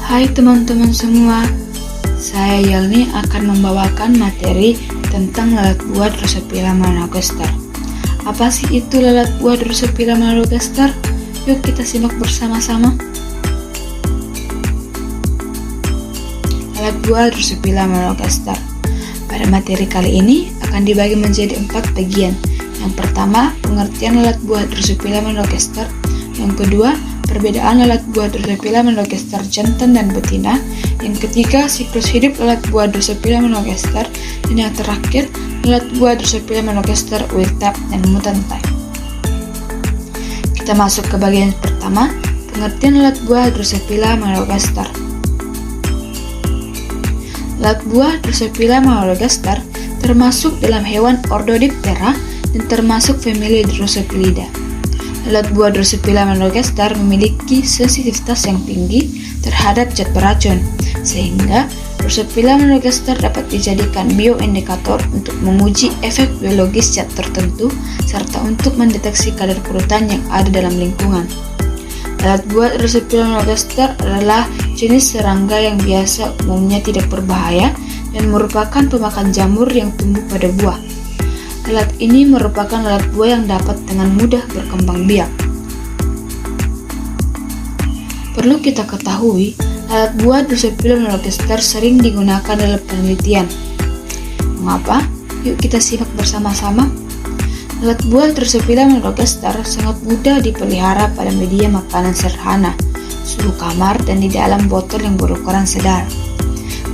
Hai teman-teman semua, saya Yelni akan membawakan materi tentang lalat buah Drosophila melanogaster. Apa sih itu lalat buah Drosophila melanogaster? Yuk kita simak bersama-sama. Lalat buah Drosophila melanogaster. Pada materi kali ini akan dibagi menjadi 4 bagian. Yang pertama, pengertian lalat buah Drosophila melanogaster. Yang kedua, perbedaan lalat buah Drosophila melanogaster jantan dan betina. Yang ketiga, siklus hidup lalat buah Drosophila melanogaster. Dan yang terakhir, lalat buah Drosophila melanogaster wild type dan mutant type. Kita masuk ke bagian pertama, pengertian lalat buah Drosophila melanogaster. Lalat buah Drosophila melanogaster termasuk dalam hewan ordo Diptera dan termasuk famili Drosophilidae. Lalat buah Drosophila melanogaster memiliki sensitivitas yang tinggi terhadap zat beracun, sehingga Drosophila melanogaster dapat dijadikan bioindikator untuk menguji efek biologis zat tertentu serta untuk mendeteksi kadar polutan yang ada dalam lingkungan. Lalat buah Drosophila melanogaster adalah jenis serangga yang biasa umumnya tidak berbahaya dan merupakan pemakan jamur yang tumbuh pada buah. Lalat ini merupakan lalat buah yang dapat dengan mudah berkembang biak. Perlu kita ketahui, lalat buah Drosophila melanogaster sering digunakan dalam penelitian. Mengapa? Yuk kita simak bersama-sama. Lalat buah Drosophila melanogaster sangat mudah dipelihara pada media makanan sederhana, suhu kamar, dan di dalam botol yang berukuran sedang.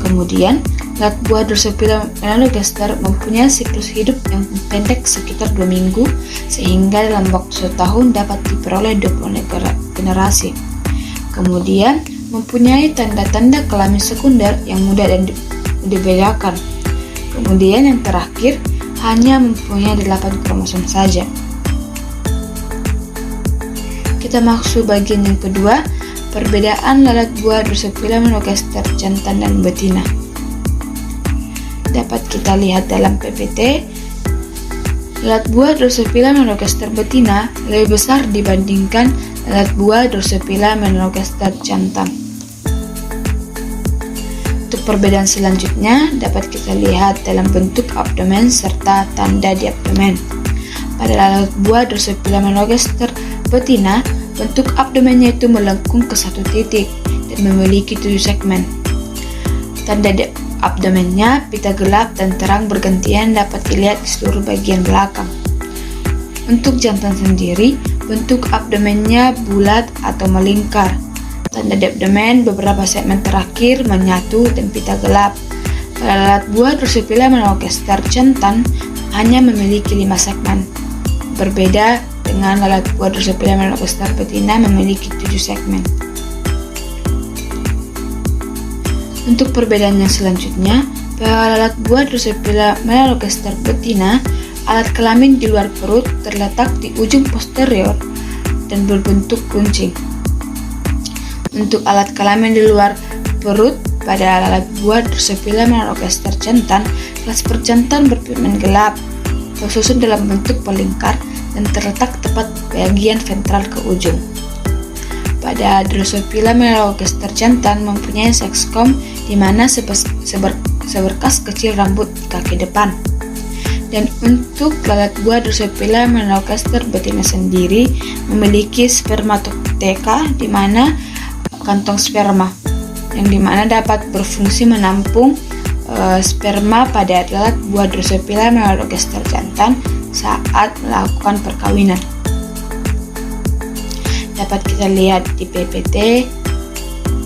Kemudian, lalat buah Drosophila melanogaster mempunyai siklus hidup yang pendek sekitar 2 minggu, sehingga dalam waktu setahun dapat diperoleh 20 generasi. Kemudian, mempunyai tanda-tanda kelamin sekunder yang mudah dan dibedakan. Kemudian yang terakhir, hanya mempunyai 8 kromosom saja. Kita masuk bagian yang kedua, perbedaan lalat buah Drosophila melanogaster jantan dan betina. Dapat kita lihat dalam PPT, lalat buah Drosophila melanogaster betina lebih besar dibandingkan lalat buah Drosophila melanogaster jantan. Untuk perbedaan selanjutnya dapat kita lihat dalam bentuk abdomen serta tanda di abdomen. Pada lalat buah Drosophila melanogaster betina, bentuk abdomennya itu melengkung ke satu titik dan memiliki 7 segmen. Tanda di abdomennya pita gelap dan terang bergantian dapat dilihat di seluruh bagian belakang. Untuk jantan sendiri, bentuk abdomennya bulat atau melingkar. Tanda di abdomen beberapa segmen terakhir menyatu dan pita gelap. Pada lalat buah Drosophila melanogaster jantan hanya memiliki 5 segmen. Berbeda dengan lalat buah Drosophila melanogaster betina memiliki 7 segmen. Untuk perbedaan yang selanjutnya, pada lalat buah Drosophila melanogaster betina, alat kelamin di luar perut terletak di ujung posterior dan berbentuk runcing. Untuk alat kelamin di luar perut pada lalat buah Drosophila melanogaster jantan, kelas perjantan berpigmen gelap, tersusun dalam bentuk pelingkar dan terletak tepat bagian ventral ke ujung. Pada Drosophila melanogaster jantan mempunyai sekskom di mana seberkas kecil rambut di kaki depan. Dan untuk lalat buah Drosophila melanogaster betina sendiri memiliki spermatoteka di mana kantong sperma yang dimana dapat berfungsi menampung sperma pada lalat buah Drosophila melanogaster jantan saat melakukan perkawinan. Dapat kita lihat di PPT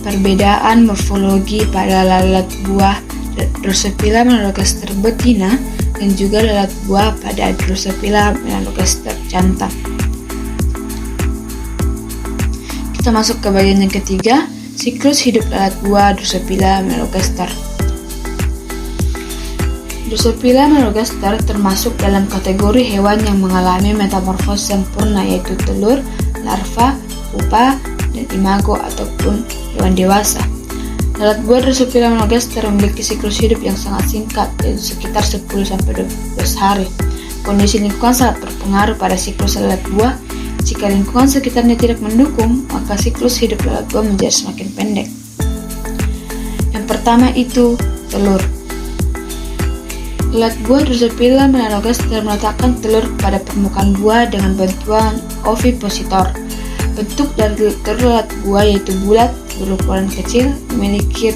perbedaan morfologi pada lalat buah Drosophila melanogaster betina dan juga lalat buah pada Drosophila melanogaster jantan. Kita masuk ke bagian yang ketiga, siklus hidup lalat buah Drosophila melanogaster. Drosophila melanogaster termasuk dalam kategori hewan yang mengalami metamorfosis sempurna, yaitu telur, larva, pupa, dan imago ataupun hewan dewasa. Lalat buah Drosophila melanogaster memiliki siklus hidup yang sangat singkat, yaitu sekitar 10-12 hari. Kondisi lingkungan sangat berpengaruh pada siklus lalat buah. Jika lingkungan sekitarnya tidak mendukung, maka siklus hidup lalat buah menjadi semakin pendek. Yang pertama itu telur. Lalat buah Drosophila melanogaster meletakkan telur pada permukaan buah dengan bantuan ovipositor. Bentuk dari telur lalat buah yaitu bulat, berukuran kecil, memiliki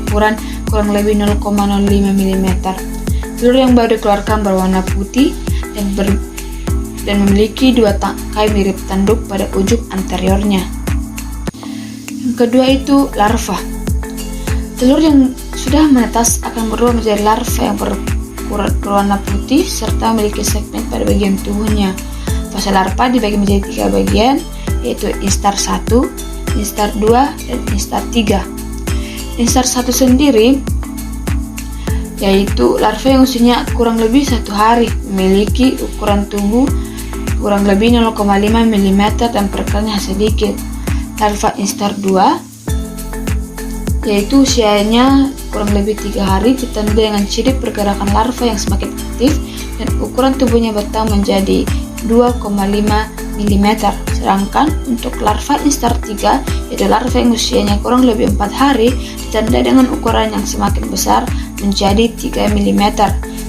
ukuran kurang lebih 0,05 mm. Telur yang baru dikeluarkan berwarna putih dan memiliki dua tangkai mirip tanduk pada ujung anteriornya. Yang kedua itu larva. Telur yang sudah menetas akan berubah menjadi larva yang berwarna putih serta memiliki segmen pada bagian tubuhnya. Fase larva dibagi menjadi 3 bagian, yaitu instar 1, instar 2, dan instar 3. Instar 1 sendiri yaitu larva yang usianya kurang lebih 1 hari, memiliki ukuran tubuh kurang lebih 0,5 mm dan perkelnya sedikit. Larva instar 2 yaitu usianya kurang lebih 3 hari, ditandai dengan ciri pergerakan larva yang semakin aktif dan ukuran tubuhnya bertambah menjadi 2,5 mm. Sedangkan untuk larva instar 3 yaitu larva yang usianya kurang lebih 4 hari, ditandai dengan ukuran yang semakin besar menjadi 3 mm.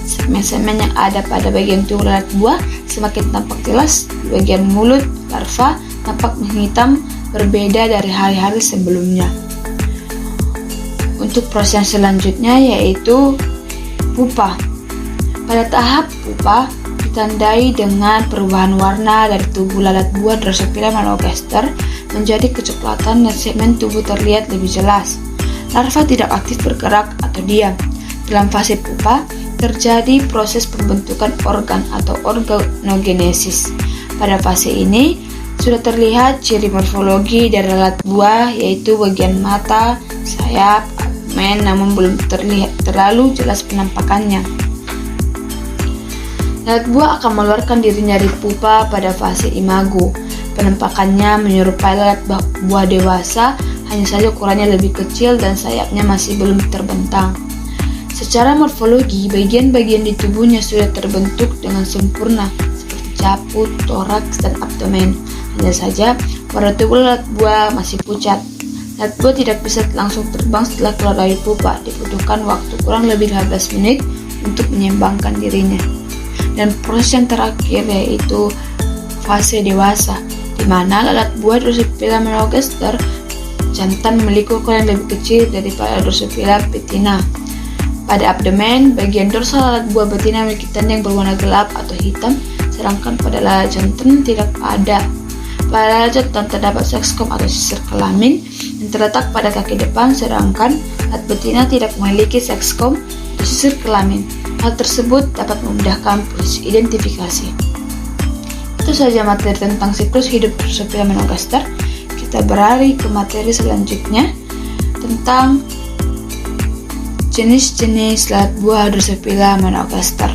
Segmen-segmen yang ada pada bagian tubuh lalat buah semakin tampak jelas. Di bagian mulut larva tampak menghitam, berbeda dari hari-hari sebelumnya. Untuk proses selanjutnya yaitu pupa. Pada tahap pupa ditandai dengan perubahan warna dari tubuh lalat buah Drosophila melanogaster menjadi kecoklatan dan segmen tubuh terlihat lebih jelas. Larva tidak aktif bergerak atau diam. Dalam fase pupa terjadi proses pembentukan organ atau organogenesis. Pada fase ini sudah terlihat ciri morfologi dari lalat buah, yaitu bagian mata, sayap, abdomen, namun belum terlihat terlalu jelas penampakannya. Lalat buah akan mengeluarkan dirinya dari pupa pada fase imago. Penampakannya menyerupai lalat buah dewasa, hanya saja ukurannya lebih kecil dan sayapnya masih belum terbentang. Secara morfologi, bagian-bagian di tubuhnya sudah terbentuk dengan sempurna, seperti caput, toraks, dan abdomen. Hanya saja, pada tubuh lalat buah masih pucat. Lalat buah tidak bisa langsung terbang setelah keluar dari pupa, dibutuhkan waktu kurang lebih 15 menit untuk menyeimbangkan dirinya. Dan proses yang terakhir yaitu fase dewasa, di mana lalat buah Drosophila melanogaster jantan memiliki ukuran lebih kecil daripada Drosophila betina. Pada abdomen, bagian dorsal lalat buah betina memiliki tanda yang berwarna gelap atau hitam, sedangkan pada lalat jantan tidak ada. Pada lalat jantan terdapat sekskom atau sisir kelamin yang terletak pada kaki depan, sedangkan lalat betina tidak memiliki sekskom atau sisir kelamin. Hal tersebut dapat memudahkan proses identifikasi. Itu saja materi tentang siklus hidup Drosophila melanogaster. Kita beralih ke materi selanjutnya tentang jenis-jenis lalat buah Drosophila melanogaster.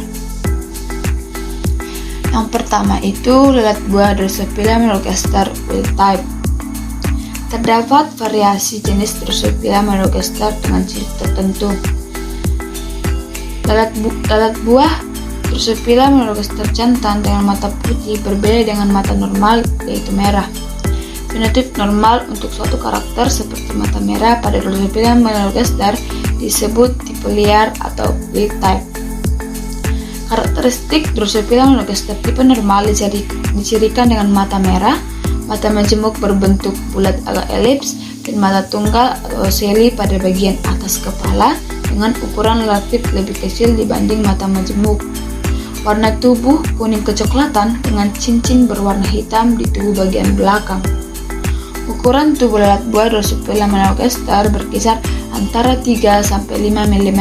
Yang pertama itu lalat buah Drosophila melanogaster wild type. Terdapat variasi jenis Drosophila melanogaster dengan ciri tertentu. Lalat buah Drosophila melanogaster jantan dengan mata putih berbeda dengan mata normal, yaitu merah. Fenotip normal untuk suatu karakter seperti mata merah pada Drosophila melanogaster disebut tipe liar atau wild type. Karakteristik Drosophila melanogaster tipe normal dicirikan dengan mata merah, mata majemuk berbentuk bulat agak elips, dan mata tunggal atau ocelli pada bagian atas kepala dengan ukuran relatif lebih kecil dibanding mata majemuk. Warna tubuh kuning kecoklatan dengan cincin berwarna hitam di tubuh bagian belakang. Ukuran tubuh lalat buah Drosophila melanogaster berkisar antara 3-5 mm.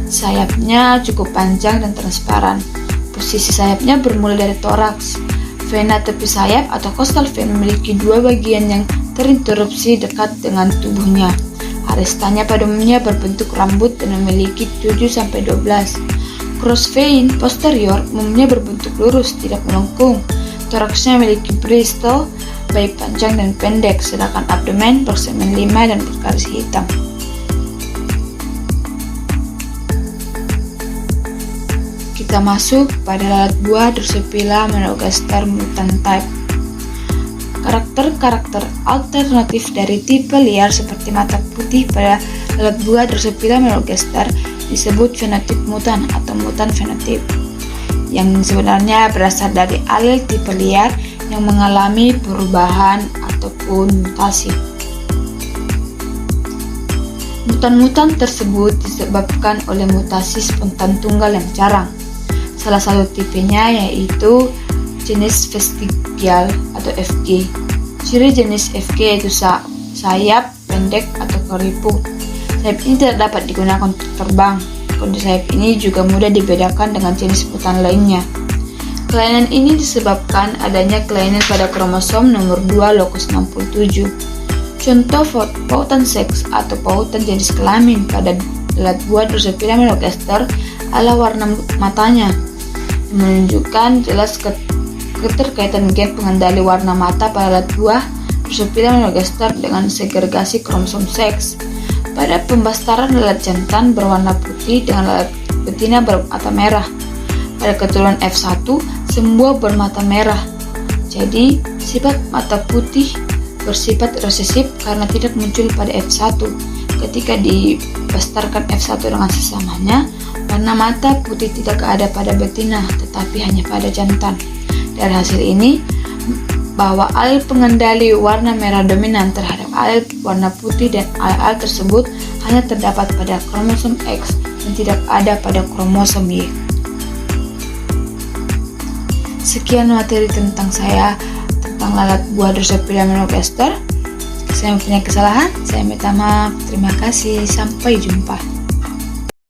Sayapnya cukup panjang dan transparan. Posisi sayapnya bermula dari toraks. Vena tepi sayap atau costal vein memiliki 2 bagian yang terinterupsi dekat dengan tubuhnya. Aristanya pada umumnya berbentuk rambut dan memiliki 7-12. Cross vein posterior umumnya berbentuk lurus, tidak melengkung. Toraksnya memiliki bristle, baik panjang dan pendek, sedangkan abdomen bersegmen 5 dan bergaris hitam. Kita masuk pada lalat buah Drosophila melanogaster mutant type. Karakter-karakter alternatif dari tipe liar seperti mata putih pada lalat buah Drosophila melanogaster disebut fenotip mutan atau mutan fenotip, yang sebenarnya berasal dari alel tipe liar yang mengalami perubahan ataupun mutasi. Mutan-mutan tersebut disebabkan oleh mutasi spontan tunggal yang jarang. Salah satu tipenya yaitu jenis vestigial atau FG. Ciri jenis FG yaitu sayap pendek atau keriput. Sayap ini tidak dapat digunakan untuk terbang. Kode sayap ini juga mudah dibedakan dengan jenis mutan lainnya. Kelainan ini disebabkan adanya kelainan pada kromosom nomor 2 lokus 67. Contoh pautan seks atau pautan jenis kelamin pada lalat buah Drosophila melanogaster adalah warna matanya, yang menunjukkan jelas keterkaitan gen pengendali warna mata pada lalat buah Drosophila melanogaster dengan segregasi kromosom seks. Pada pembastaran lalat jantan berwarna putih dengan lalat betina bermata merah. Pada keturunan F1, semua bermata merah. Jadi, sifat mata putih bersifat resesif karena tidak muncul pada F1. Ketika dibastarkan F1 dengan sesamanya, warna mata putih tidak ada pada betina, tetapi hanya pada jantan. Dari hasil ini, bahwa alel pengendali warna merah dominan terhadap alel warna putih dan alel tersebut hanya terdapat pada kromosom X dan tidak ada pada kromosom Y. Sekian materi tentang tentang lalat buah Drosophila melanogaster. Saya mempunyai kesalahan, saya minta maaf. Terima kasih, sampai jumpa.